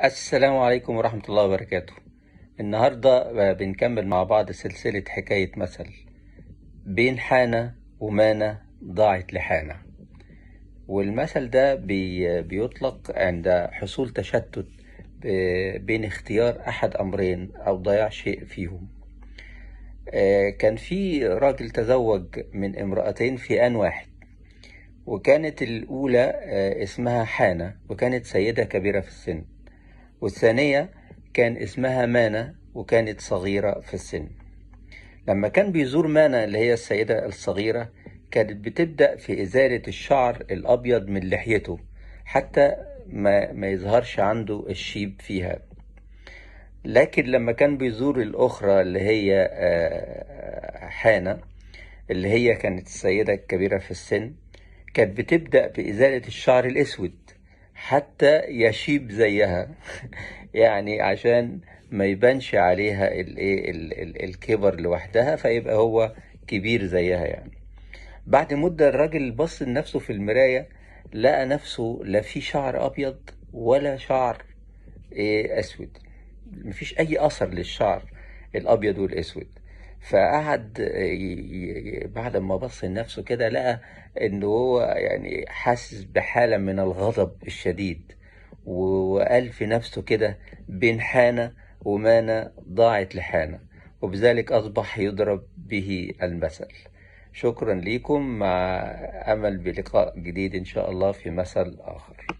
السلام عليكم ورحمة الله وبركاته. النهاردة بنكمل مع بعض سلسلة حكاية مثل بين حانة ومانة ضاعت لحانة. والمثل ده بيطلق عند حصول تشتت بين اختيار أحد أمرين أو ضياع شيء فيهم. كان في راجل تزوج من امرأتين في آن واحد، وكانت الأولى اسمها حانة وكانت سيدة كبيرة في السن، والثانية كان اسمها مانة وكانت صغيرة في السن. لما كان بيزور مانة اللي هي السيدة الصغيرة كانت بتبدأ في إزالة الشعر الأبيض من لحيته حتى ما يظهرش عنده الشيب فيها. لكن لما كان بيزور الأخرى اللي هي حانة اللي هي كانت السيدة الكبيرة في السن، كانت بتبدأ بإزالة الشعر الأسود حتى يشيب زيها يعني عشان ما يبانش عليها الكبر لوحدها، فيبقى هو كبير زيها يعني. بعد مدة الراجل بص لنفسه في المراية، لقى نفسه لا في شعر أبيض ولا شعر أسود، مفيش أي أثر للشعر الأبيض والأسود. فقعد بعد ما بص لنفسه كده لقى إنه هو يعني حاسس بحالة من الغضب الشديد، وقال في نفسه كده بين حانة ومانة ضاعت لحانة، وبذلك أصبح يضرب به المثل. شكرا لكم، مع أمل بلقاء جديد إن شاء الله في مثل آخر.